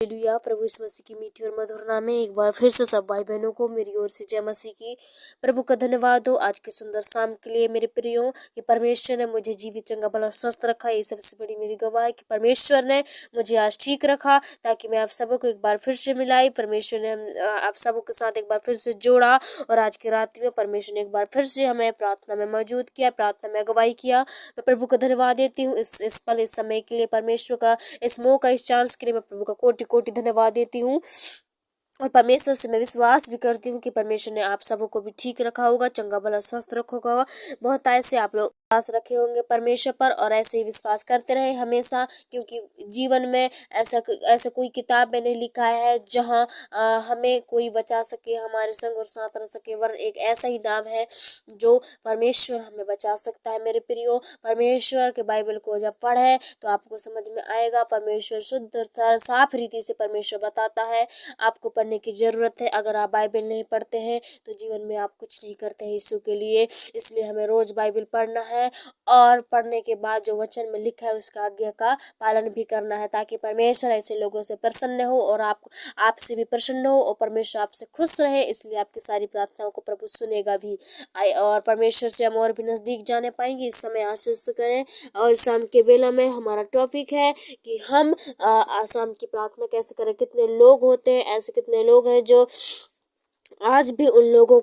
Hallelujah. प्रभु यीशु मसीह की मीठी और मधुर नाम में एक बार फिर से सब भाई बहनों को मेरी ओर से जय मसीह की। प्रभु का धन्यवाद हो आज के सुंदर शाम के लिए मेरे प्रियो कि परमेश्वर ने मुझे जीवित चंगा भला स्वस्थ रखा। ये सबसे बड़ी मेरी गवाह है कि परमेश्वर ने मुझे आज ठीक रखा ताकि मैं आप सबको एक बार फिर से मिलाई। परमेश्वर ने आप सबों के साथ एक बार फिर से जोड़ा और आज की रात्रि में परमेश्वर ने एक बार फिर से हमें प्रार्थना में मौजूद किया, प्रार्थना में अगुवाई किया। मैं प्रभु को धन्यवाद देती हूँ इस पल इस समय के लिए, परमेश्वर का इस मौका इस चांस के लिए मैं प्रभु का कोटि कोटि धन्यवाद देती हूँ। और परमेश्वर से मैं विश्वास भी करती हूँ कि परमेश्वर ने आप सबों को भी ठीक रखा होगा, चंगा भला स्वस्थ रखा होगा। बहुत ऐसे आप लोग विश्वास रखे होंगे परमेश्वर पर और ऐसे ही विश्वास करते रहे हमेशा, क्योंकि जीवन में ऐसा कोई किताब में नहीं लिखा है जहाँ हमें कोई बचा सके, हमारे संग और साथ रह सके, वरन एक ऐसा ही नाम है जो परमेश्वर हमें बचा सकता है। मेरे प्रियो, परमेश्वर के बाइबल को जब पढ़े तो आपको समझ में आएगा परमेश्वर शुद्ध साफ रीति से परमेश्वर बताता है। आपको पढ़ने की जरूरत है। अगर आप बाइबल नहीं पढ़ते हैं तो जीवन में आप कुछ नहीं करते हैं यीशु के लिए। इसलिए हमें रोज बाइबल पढ़ना है और पढ़ने के बाद जो वचन में लिखा है उसका आज्ञा का पालन भी करना है, ताकि परमेश्वर ऐसे लोगों से प्रसन्न हो और आपसे भी प्रसन्न हो और परमेश्वर आपसे खुश रहे। इसलिए आपकी सारी प्रार्थनाओं को प्रभु सुनेगा भी और परमेश्वर से हम और भी नजदीक जाने पाएंगे। इस समय आशीष करें। और शाम के बेला में हमारा टॉपिक है कि हम शाम की प्रार्थना कैसे करें। कितने लोग होते हैं, ऐसे कितने लोग हैं जो आज भी उन लोगों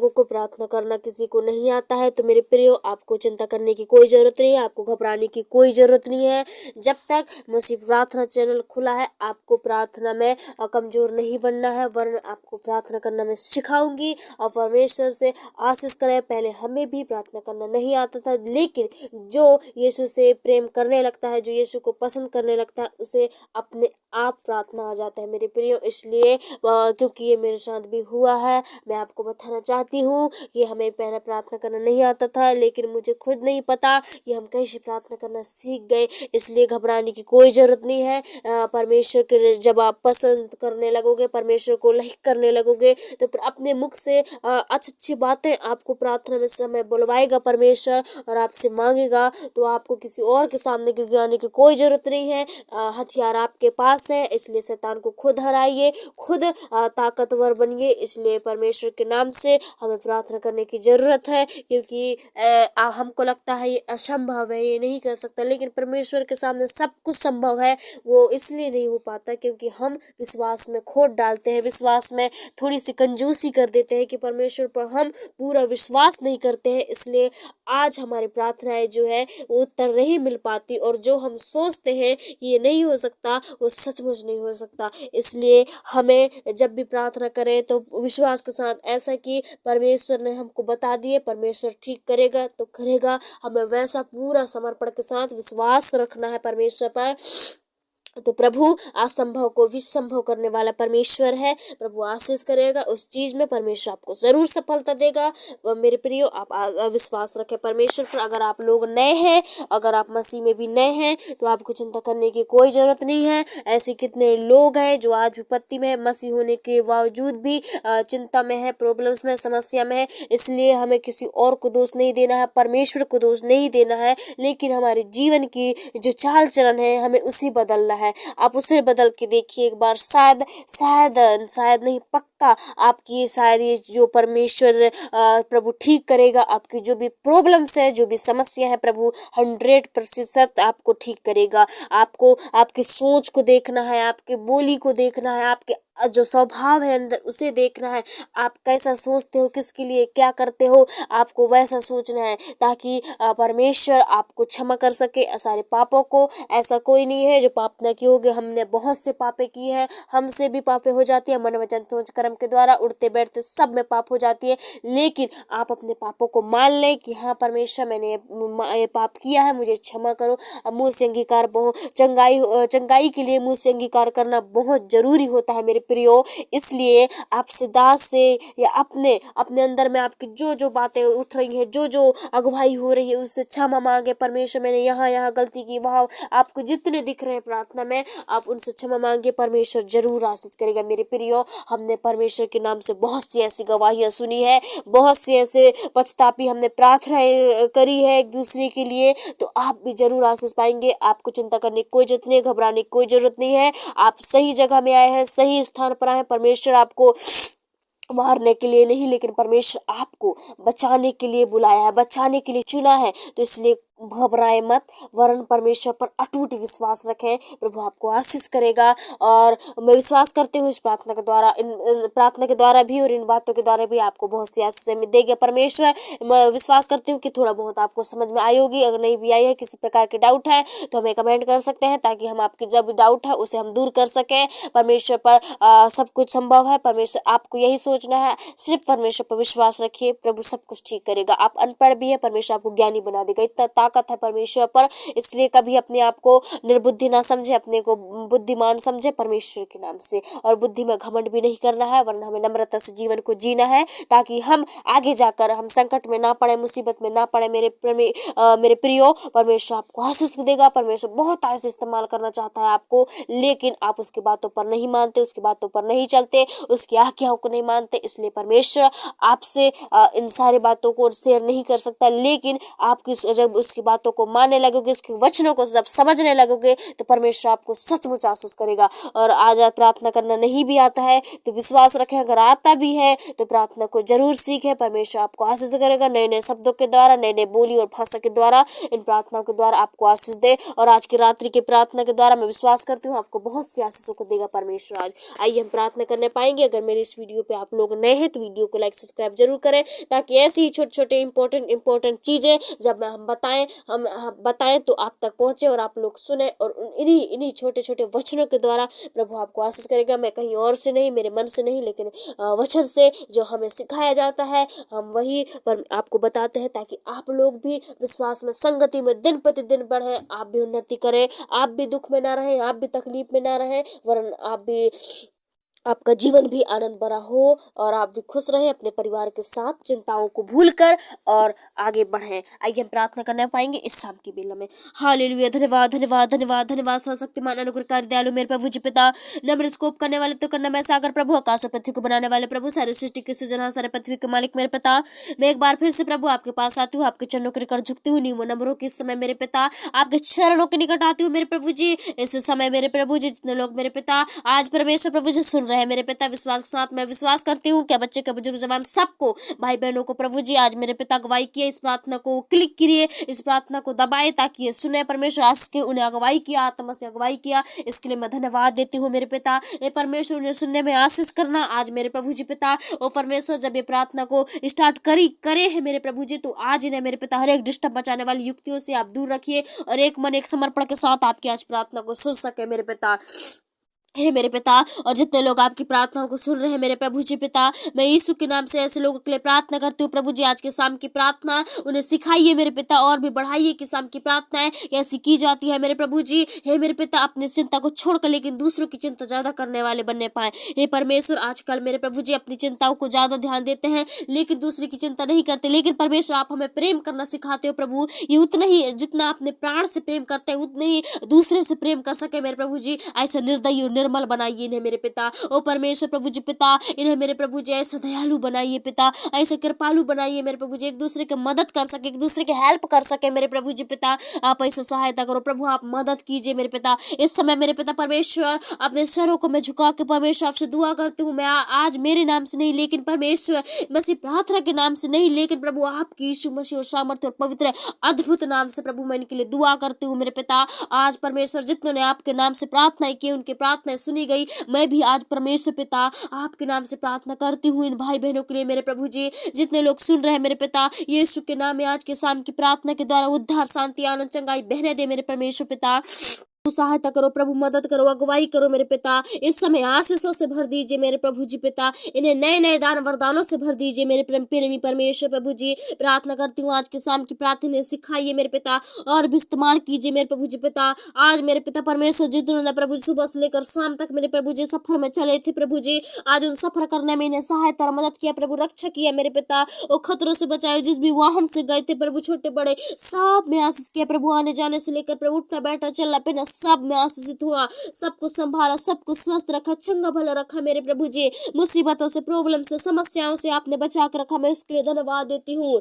को प्रार्थना करना किसी को नहीं आता है। तो मेरे प्रियो, आपको चिंता करने की कोई ज़रूरत नहीं है, आपको घबराने की कोई ज़रूरत नहीं है। जब तक मसीह प्रार्थना चैनल खुला है आपको प्रार्थना में कमज़ोर नहीं बनना है, वरन आपको प्रार्थना करना मैं सिखाऊंगी। और परमेश्वर से आशीष करें। पहले हमें भी प्रार्थना करना नहीं आता था, लेकिन जो यीशु से प्रेम करने लगता है, जो यीशु को पसंद करने लगता है, उसे अपने आप प्रार्थना आ जाता है मेरे प्रियो। इसलिए क्योंकि ये मेरे साथ भी हुआ है, मैं आपको बताना चाहती हूँ कि हमें पहले प्रार्थना करना नहीं आता था, लेकिन मुझे खुद नहीं पता कि हम कैसे प्रार्थना करना सीख गए। इसलिए घबराने की कोई ज़रूरत नहीं है। परमेश्वर के जब आप पसंद करने लगोगे, परमेश्वर को लाइक करने लगोगे, तो फिर अपने मुख से अच्छी बातें आपको प्रार्थना में समय बुलवाएगा परमेश्वर और आपसे मांगेगा। तो आपको किसी और के सामने गिड़गिड़ाने की कोई ज़रूरत नहीं है। हथियार आपके पास है, इसलिए शैतान को खुद हराइए, खुद ताकतवर बनिए। इसलिए परमेश्वर के नाम से हमें प्रार्थना करने की जरूरत है, क्योंकि हमको लगता है ये असंभव है, ये नहीं कर सकता, लेकिन परमेश्वर के सामने सब कुछ संभव है। वो इसलिए नहीं हो पाता क्योंकि हम विश्वास में खोट डालते हैं, विश्वास में थोड़ी सी कंजूसी कर देते हैं कि परमेश्वर पर हम पूरा विश्वास नहीं करते हैं। इसलिए आज हमारी प्रार्थनाएं जो है वो उत्तर नहीं मिल पाती, और जो हम सोचते हैं कि ये नहीं हो सकता वो सचमुच नहीं हो सकता। इसलिए हमें जब भी प्रार्थना करें तो विश्वास के साथ, ऐसा कि परमेश्वर ने हमको बता दिए, परमेश्वर ठीक करेगा तो करेगा। हमें वैसा पूरा समर्पण के साथ विश्वास रखना है परमेश्वर पर। तो प्रभु असंभव को विसंभव करने वाला परमेश्वर है। प्रभु आशीष करेगा उस चीज में, परमेश्वर आपको जरूर सफलता देगा। मेरे प्रियो, आप विश्वास रखें परमेश्वर पर। अगर आप लोग नए हैं, अगर आप मसीह में भी नए हैं, तो आपको चिंता करने की कोई जरूरत नहीं है। ऐसे कितने लोग हैं जो आज विपत्ति में, मसीह होने के बावजूद भी चिंता में है, प्रॉब्लम्स में, समस्या में है। इसलिए हमें किसी और को दोष नहीं देना है, परमेश्वर को दोष नहीं देना है, लेकिन हमारे जीवन की जो चाल चलन है हमें उसी बदलना है। आप उसे बदल के देखिए एक बार। शायद नहीं, पक्का आपकी शायद ये जो परमेश्वर प्रभु ठीक करेगा। आपकी जो भी प्रॉब्लम्स है, जो भी समस्या है, प्रभु 100% आपको ठीक करेगा। आपको आपकी सोच को देखना है, आपके बोली को देखना है, आपके जो स्वभाव है अंदर उसे देखना है। आप कैसा सोचते हो, किसके लिए क्या करते हो, आपको वैसा सोचना है, ताकि परमेश्वर आपको क्षमा कर सके सारे पापों को। ऐसा कोई नहीं है जो पाप न किए होंगे। हमने बहुत से पापे किए हैं, हमसे भी पापे हो जाती है, मन वचन सोच कर्म के द्वारा, उठते बैठते सब में पाप हो जाती है। लेकिन आप अपने पापों को मान लें कि हाँ परमेश्वर, मैंने ये पाप किया है, मुझे क्षमा करो। मुँह से अंगीकार, चंगाई के लिए मुँह से अंगीकार करना बहुत जरूरी होता है मेरे प्रियो। इसलिए आपसे दास से या अपने अपने अंदर में आपकी जो जो बातें उठ रही हैं, जो जो अगुवाई हो रही है, उससे क्षमा मांगे। परमेश्वर मैंने यहाँ यहाँ गलती की, वहाँ आपको जितने दिख रहे हैं प्रार्थना में आप उनसे क्षमा मांगे। परमेश्वर जरूर आशीष करेगा मेरे प्रियो। हमने परमेश्वर के नाम से बहुत सी ऐसी गवाहियाँ सुनी है, बहुत सी ऐसे पछतापी हमने प्रार्थनाएं करी है एक दूसरे के लिए, तो आप भी जरूर आशीष पाएंगे। आपको चिंता करने की कोई जरूरत नहीं, घबराने की कोई जरूरत नहीं है। आप सही जगह में आए हैं, सही स्थान पर आए हैं। परमेश्वर आपको मारने के लिए नहीं, लेकिन परमेश्वर आपको बचाने के लिए बुलाया है, बचाने के लिए चुना है। तो इसलिए घबराए मत, वरन परमेश्वर पर अटूट विश्वास रखें। प्रभु आपको आशीष करेगा। और मैं विश्वास करती हूँ इस प्रार्थना के द्वारा, इन प्रार्थना के द्वारा भी और इन बातों के द्वारा भी आपको बहुत सी आशीष देगा परमेश्वर। मैं विश्वास करती हूँ कि थोड़ा बहुत आपको समझ में आई होगी। अगर नहीं भी आई है, किसी प्रकार के डाउट है, तो हमें कमेंट कर सकते हैं, ताकि हम आपकी जब डाउट है उसे हम दूर कर सकें। परमेश्वर पर सब कुछ संभव है। परमेश्वर आपको यही सोचना है, सिर्फ परमेश्वर पर विश्वास रखिए, प्रभु सब कुछ ठीक करेगा। आप अनपढ़ भी है, परमेश्वर आपको ज्ञानी बना देगा। इतना ताकत है परमेश्वर पर। इसलिए कभी अपने आप को निर्बुद्धि ना समझे, अपने को बुद्धिमान समझे परमेश्वर के नाम से। और बुद्धि में घमंड भी नहीं करना है, वरना हमें नम्रता से जीवन को जीना है, ताकि हम आगे जाकर हम संकट में ना पड़े, मुसीबत में ना पड़े। मेरे प्रियो, परमेश्वर आपको आशीष देगा। परमेश्वर बहुत आशीष इस्तेमाल करना चाहता है आपको, लेकिन आप उसकी बातों पर नहीं मानते, उसकी बातों पर नहीं चलते, उसकी आज्ञाओं को नहीं मानते। इसलिए परमेश्वर आपसे इन सारी बातों को शेयर नहीं कर सकता। लेकिन आप जब उसकी बातों को मानने लगोगे, उसके वचनों को जब समझने लगोगे, तो परमेश्वर आपको सचमुच आशीष करेगा। और आज प्रार्थना करना नहीं भी आता है तो विश्वास रखें, अगर आता भी है तो प्रार्थना को जरूर सीखें। परमेश्वर आपको आशीष करेगा, नए नए शब्दों के द्वारा, नए नए बोली और भाषा के द्वारा, इन प्रार्थनाओं के द्वारा आपको आशीष दे। और आज की रात्रि की प्रार्थना के द्वारा मैं विश्वास करती हूँ आपको बहुत सी आशीषों को देगा परमेश्वर आज। आइए हम प्रार्थना करने पाएंगे। अगर मेरे इस वीडियो पे आप लोग नए हैं तो वीडियो को लाइक सब्सक्राइब जरूर करें, ताकि ऐसी ही छोटे छोटे इंपॉर्टेंट चीजें जब हम बताएं तो आप तक पहुंचे और आप लोग सुने। और इन्हीं छोटे छोटे वचनों के द्वारा प्रभु आपको आशीष करेगा। मैं कहीं और से नहीं, मेरे मन से नहीं, लेकिन वचन से जो हमें सिखाया जाता है हम वही पर आपको बताते हैं, ताकि आप लोग भी विश्वास में, संगति में दिन प्रतिदिन बढ़े, आप भी उन्नति करें, आप भी दुख में ना रहें, आप भी तकलीफ में ना रहें, वरन आपका जीवन भी आनंद भरा हो और आप भी खुश रहें अपने परिवार के साथ, चिंताओं को भूलकर और आगे बढ़ें। आइए हम प्रार्थना करने पाएंगे इस शाम की बेला में। हालेलुया। धन्यवाद धन्यवाद धन्यवाद धन्यवाद। सर्वशक्तिमान अनुग्रहकारी दयालु मेरे प्रभु जी पिता, नम्र स्कोप करने वाले तो करना मैं सागर प्रभु, आकाश और पृथ्वी को बनाने वाले प्रभु, सारे सृष्टि के सृजनहार, सारे पृथ्वी के मालिक मेरे पिता, मैं एक बार फिर से प्रभु आपके पास आती हूँ, आपके चरणों के निकट झुकती हूँ, नीमो नम्रों के समय मेरे पिता आपके चरणों के निकट आती हूँ मेरे प्रभु जी। इस समय मेरे प्रभु जी जितने लोग मेरे पिता आज परमेश्वर प्रभु जी सुन रहे हैं मेरे पिता, विश्वास के साथ मैं विश्वास करती हूँ क्या बच्चे, क्या बुजुर्ग, जवान, सबको, भाई बहनों को प्रभु जी आज मेरे पिता अगुवाई किए, इस प्रार्थना को क्लिक करिए, इस प्रार्थना को दबाए ताकि ये सुने परमेश्वर। आज के उन्हें अगुवाई किया, आत्मा से अगुवाई किया, इसके लिए मैं धन्यवाद देती हूँ मेरे पिता। ये परमेश्वर उन्हें सुनने में आशीष करना आज मेरे प्रभु जी पिता। ओ परमेश्वर जब ये प्रार्थना को स्टार्ट करे हैं मेरे प्रभु जी, तो आज इन्हें मेरे पिता हर एक डिस्टर्ब मचाने वाली युक्तियों से आप दूर रखिए और एक मन एक समर्पण के साथ आपकी आज प्रार्थना को सुन सके मेरे पिता। हे मेरे पिता, और जितने लोग आपकी प्रार्थनाओं को सुन रहे हैं मेरे प्रभु जी पिता, मैं यीशु के नाम से ऐसे लोगों के लिए प्रार्थना करती हूँ प्रभु जी। आज के शाम की प्रार्थना उन्हें सिखाइए मेरे पिता, और भी बढ़ाइए कि शाम की प्रार्थनाएं कैसी की जाती है मेरे प्रभु जी। हे मेरे पिता, अपनी चिंता को छोड़कर लेकिन दूसरों की चिंता ज्यादा करने वाले बनने पाए। हे परमेश्वर, आजकल मेरे प्रभु जी अपनी चिंताओं को ज्यादा ध्यान देते हैं लेकिन दूसरी की चिंता नहीं करते। लेकिन परमेश्वर आप हमें प्रेम करना सिखाते हो प्रभु, ये उतना ही जितना अपने प्राण से प्रेम करते हैं उतने ही दूसरे से प्रेम कर सके मेरे प्रभु जी। ऐसा निर्दयी निर्मल बनाइए इन्हें मेरे पिता। ओ परमेश्वर प्रभु जी पिता, इन्हें मेरे प्रभु जी ऐसा दयालु बनाइए पिता, ऐसे कृपालु बनाइए मेरे प्रभु जी, एक दूसरे की मदद कर सके, एक दूसरे की हेल्प कर सके मेरे प्रभु जी पिता। आप ऐसा सहायता करो प्रभु, आप मदद कीजिए मेरे पिता। इस समय मेरे पिता परमेश्वर अपने सरों को मैं झुका के परमेश्वर आपसे दुआ करती हूँ। मैं आज मेरे नाम से नहीं लेकिन परमेश्वर मसीह प्रार्थना के नाम से नहीं, लेकिन प्रभु आपकी यीशु मसीह और सामर्थ्य और पवित्र अद्भुत नाम से प्रभु मैं इनके लिए दुआ करती हूँ मेरे पिता। आज परमेश्वर जितनों ने आपके नाम से प्रार्थनाएं की उनकी प्रार्थनाएं सुनी गई। मैं भी आज परमेश्वर पिता आपके नाम से प्रार्थना करती हूँ इन भाई बहनों के लिए मेरे प्रभु जी। जितने लोग सुन रहे हैं मेरे पिता, यीशु के नाम में आज के शाम की प्रार्थना के द्वारा उद्धार, शांति, आनंद, चंगाई बहने दे मेरे परमेश्वर पिता। सहायता करो प्रभु, मदद करो, अगुवाई करो मेरे पिता। इस समय आशीषों से भर दीजिए मेरे प्रभु जी पिता, इन्हें नए नए दान वरदानों से भर दीजिए मेरे प्रेमी परमेश्वर प्रभु जी। प्रार्थना करती हूँ आज के शाम की प्रार्थना सिखाइए मेरे पिता और भी इस्तेमाल कीजिए मेरे प्रभु जी पिता। आज मेरे पिता परमेश्वर जिन्होंने प्रभु जी सुबह से लेकर शाम तक मेरे प्रभु जी सफर में चले थे प्रभु जी, आज उन सफर करने में इन्हें सहायता और मदद किया प्रभु, रक्षा किया मेरे पिता, वो खतरों से बचाए। जिस भी वाहन से गए थे प्रभु, छोटे बड़े सब में आशीष किया प्रभु, आने जाने से लेकर प्रभु उठना बैठना चलना फिरना सब में आशीषित हुआ, सबको संभाला, सबको स्वस्थ रखा, चंगा भला रखा मेरे प्रभु जी। मुसीबतों से, प्रॉब्लम से, समस्याओं से आपने बचा कर रखा, मैं उसके लिए धन्यवाद देती हूँ।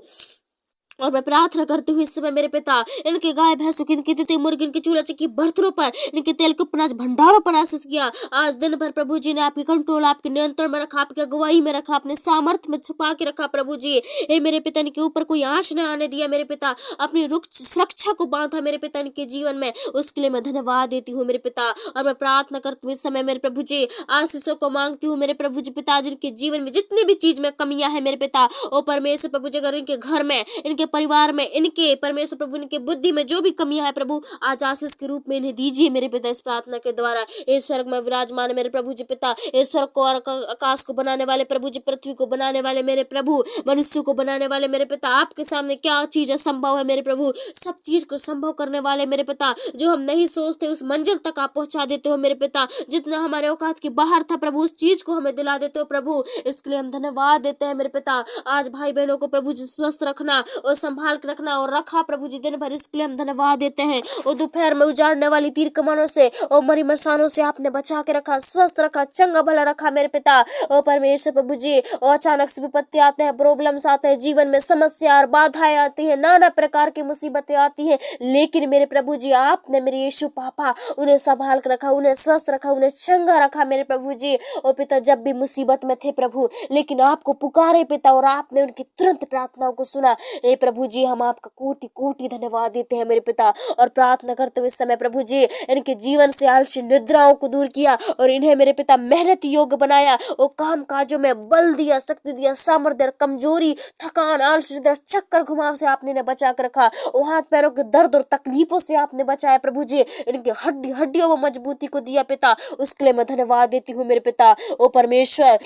और मैं प्रार्थना करती हूँ इस समय मेरे पिता, इनके गाय भैंसों की, इनकी तिथि मुर्गी, इनकी चूल्हा चक्की बर्तनों पर, इनके तेल के अनाज भंडारों पर आशीष किया। आज दिन भर प्रभु जी ने आपकी कंट्रोल, आपके नियंत्रण में रखा, आपकी अगुवाई में रखा, अपने सामर्थ्य में छुपा के रखा प्रभु जी। हे मेरे पिता, इनके ऊपर कोई आँच न आने दिया मेरे पिता, अपनी सुरक्षा को बांधा मेरे पिता इनके जीवन में, उसके लिए मैं धन्यवाद देती हूँ मेरे पिता। और मैं प्रार्थना करती हूँ इस समय मेरे प्रभु जी, आशीषों को मांगती हूँ मेरे प्रभु जी पिता, जिनके जीवन में जितनी भी चीज में कमियां है मेरे पिता, ओ परमेश्वर प्रभु जी, अगर इनके घर में, इनके परिवार में, इनके परमेश्वर प्रभु इनके बुद्धि में जो भी कमियां है प्रभु, आज आशीष के रूप में इन्हें दीजिए मेरे पिता। इस प्रार्थना के द्वारा ये स्वर्ग में विराजमान मेरे प्रभु जी पिता, ये स्वर्ग को और आकाश को बनाने वाले प्रभु जी, पृथ्वी को बनाने वाले मेरे प्रभु, मनुष्य को बनाने वाले मेरे पिता, आपके सामने क्या चीज असंभव है मेरे प्रभु, सब चीज को संभव करने वाले मेरे पिता, जो हम नहीं सोचते उस मंजिल तक आप पहुंचा देते हो मेरे पिता, जितना हमारे औकात के बाहर था प्रभु उस चीज को हमें दिला देते हो प्रभु, इसके लिए हम धन्यवाद देते हैं मेरे पिता। आज भाई बहनों को प्रभु जी स्वस्थ रखना और संभाल के रखना और रखा प्रभु जी दिन भर, इसके लिए हम धन्यवाद देते हैं। और दोपहर में उजाड़ने वाली तीर कमानों से और मरी मसानों से आपने बचा के रखा, स्वस्थ रखा, चंगा भला रखा मेरे पिता। ओ परमेश्वर प्रभु जी, और अचानक से विपत्ति आते हैं, प्रॉब्लम्स आते हैं, जीवन में समस्या और बाधाएं आती हैं, नाना प्रकार की मुसीबतें आती हैं, लेकिन मेरे प्रभु जी आपने मेरे यीशु पापा उन्हें संभाल कर रखा, उन्हें स्वस्थ रखा, उन्हें चंगा रखा मेरे प्रभु जी। ओ पिता, जब भी मुसीबत में थे प्रभु, लेकिन आपको पुकारे पिता और आपने उनकी तुरंत प्रार्थनाओं को सुना। हे प्रभु जी, हम आपका कोटि कोटि धन्यवाद देते हैं मेरे पिता। और प्रार्थना करते हुए समय प्रभु जी, इनके जीवन से आलसी निद्राओं को दूर किया और इन्हें मेरे पिता मेहनत योग्य बनाया, और काम काजों में बल दिया, शक्ति दिया, सामर्थ्य, कमजोरी, थकान, आलसी निद्रा, चक्कर घुमाव से आपने इन्हें बचा कर रखा, और हाथ पैरों के दर्द और तकलीफों से आपने बचाया प्रभु जी, इनके हड्डियों में मजबूती को दिया पिता, उसके लिए मैं धन्यवाद देती हूँ मेरे पिता। ओ परमेश्वर,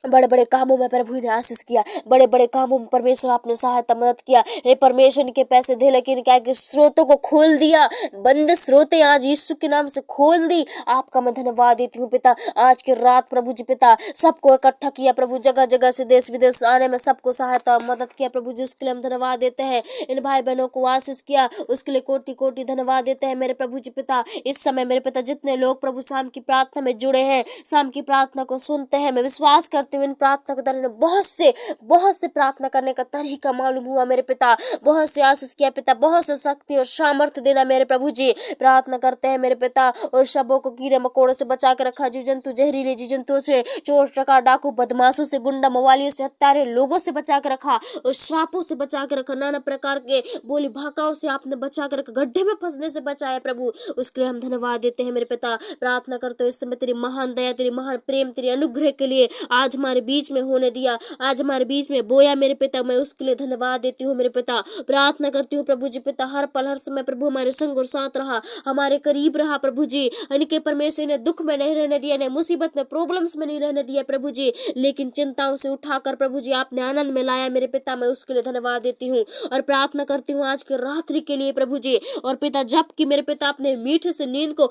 बड़े बड़े कामों में प्रभु ने आशीष किया, बड़े बड़े कामों में परमेश्वर आपने सहायता मदद किया। हे परमेश्वर, इनके पैसे दे लेकिन क्या कि स्रोतों को खोल दिया, बंद स्रोतें आज यीशु के नाम से खोल दी, आपका मैं धन्यवाद देती हूँ पिता। आज की रात प्रभु जी पिता, सबको इकट्ठा किया प्रभु, जगह जगह से देश विदेश आने में सबको सहायता और मदद किया प्रभु जी, उसके लिए हम धन्यवाद देते हैं। इन भाई बहनों को आशीष किया, उसके लिए कोटि कोटि धन्यवाद देते हैं मेरे प्रभु जी पिता। इस समय मेरे पिता, जितने लोग प्रभु शाम की प्रार्थना में जुड़े हैं, शाम की प्रार्थना को सुनते हैं, मैं विश्वास करती हूँ इन प्रार्थना के द्वारा बहुत से प्रार्थना करने का तरीका मालूम हुआ मेरे पिता, बहुत से आशीष किया पिता, बहुत से शक्ति और सामर्थ्य देना मेरे प्रभु जी। प्रार्थना करते हैं मेरे पिता, और सबों को कीड़े मकोड़ों से बचा कर रखा, जीव जंतु, जहरीले जीव जंतुओं से, चोर चकार डाकू बदमाशों से, गुंडा मवालियों से, हत्यारे लोगों से बचा कर रखा, और श्रापों से बचा कर रखा, नाना प्रकार के बोली भाकाओं से आपने बचा कर रखा, गड्ढे में फंसने से बचाया प्रभु, उसके लिए हम धन्यवाद देते हैं मेरे पिता। प्रार्थना करते हुए इस समय तेरी महान दया, तेरी महान प्रेम, तेरी अनुग्रह के लिए आज हमारे बीच में होने दिया, आज हमारे बीच में बोया मेरे पिता, मैं उसके लिए धन्यवाद देती हूँ मेरे पिता। प्रार्थना करती हूँ प्रभु जी पिता, हर पल हर समय प्रभु हमारे संग और साथ रहा, हमारे करीब रहा प्रभु जी। इनके परमेश्वर ने दुख में नहीं रहने दिया, ने मुसीबत में, प्रॉब्लम्स में नहीं रहने दिया प्रभु जी, लेकिन चिंताओं से उठाकर प्रभु जी आपने आनंद में लाया मेरे पिता, मैं उसके लिए धन्यवाद देती हूँ। और प्रार्थना करती हूँ आज की रात्रि के लिए प्रभु जी। और पिता, जबकि मेरे पिता अपने मीठे से नींद को,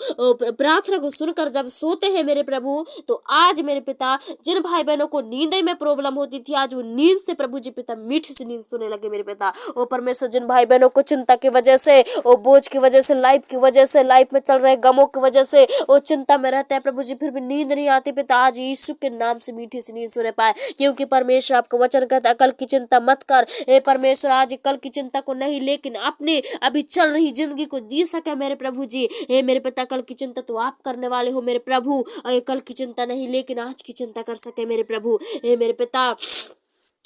प्रार्थना को सुनकर जब सोते हैं मेरे प्रभु, तो आज मेरे पिता जिन भाई बहनों को नींद में प्रॉब्लम होती थी, आज वो नींद से प्रभु जी पिता मीठी सी नींद सोने लगे मेरे पिता। ओ परमेश्वर, जिन भाई बहनों को चिंता की वजह से, ओ बोझ की वजह से, लाइफ की वजह से, लाइफ में चल रहे गमों की वजह से वो चिंता में रहते हैं प्रभु जी, फिर भी नींद नहीं आती पिता, आज यीशु के नाम से मीठी सी नींद सोने पाए, क्योंकि परमेश्वर आपका वचन कहता है, कल की चिंता मत कर। हे परमेश्वर, आज कल की चिंता को नहीं, लेकिन अपनी अभी चल रही जिंदगी को जी सके मेरे प्रभु जी। हे मेरे पिता, कल की चिंता तो आप करने वाले हो मेरे प्रभु, कल की चिंता नहीं, लेकिन आज की चिंता कर सके मेरे प्रभु। हे मेरे पिता,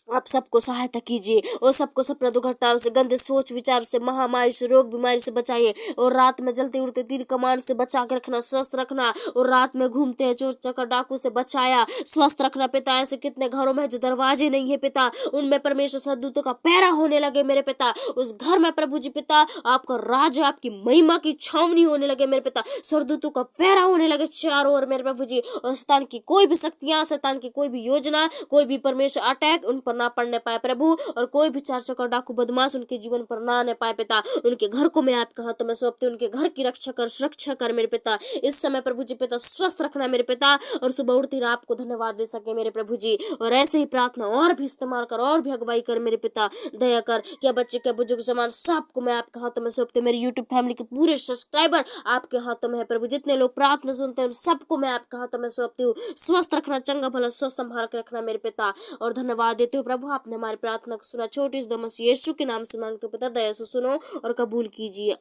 आप सबको सहायता कीजिए और सबको सब दुर्घटनाओं से, गंदे सोच विचार से, महामारी से, रोग बीमारी से बचाइए। और रात में जलते उड़ते तीर कमान से बचा के रखना, स्वस्थ रखना। और रात में घूमते हैं चोर चक्कर डाकू से बचाया, स्वस्थ रखना पिता। ऐसे कितने घरों में जो दरवाजे नहीं है पिता, उनमें परमेश्वर सदूतों का पहरा होने लगे मेरे पिता। उस घर में प्रभु जी पिता आपका राज, आपकी महिमा की छावनी होने लगे मेरे पिता। स्वर्गदूतों का पहरा होने लगे चारों ओर मेरे प्रभु जी। और शैतान की कोई भी शक्तियां, शैतान की कोई भी योजना, कोई भी परमेश्वर अटैक उन पर ना पड़ने पाए प्रभु। और कोई भी चार चक्कर डाकू बदमाश उनके जीवन पर ना आने पाए पिता। उनके घर को मैं आपके हाथों में सौंपती हूँ, उनके घर की रक्षा कर, सुरक्षा कर मेरे पिता। इस समय प्रभु जी पिता स्वस्थ रखना मेरे पिता, और सुबह उठती रात आपको धन्यवाद दे सके मेरे प्रभु जी। और ऐसे ही प्रार्थना और भी इस्तेमाल कर, और भी अगुवाई कर मेरे पिता, दया कर। क्या बच्चे क्या बुजुर्ग जवान सबको मैं आपके हाथों में सौंपती हूँ। मेरी यूट्यूब फैमिली के पूरे सब्सक्राइबर आपके हाथों में है प्रभु। जितने लोग प्रार्थना सुनते हैं उन सबको मैं आपके हाथों में सौंपती हूँ। स्वस्थ रखना, चंगा भला स्वस्थ संभाल के रखना मेरे पिता। और धन्यवाद देते हो प्रभु, आपने हमारी प्रार्थना को सुना। छोटी इस मसीह यीशु के नाम से मांगते हो पिता, दया से सुनो और कबूल कीजिए।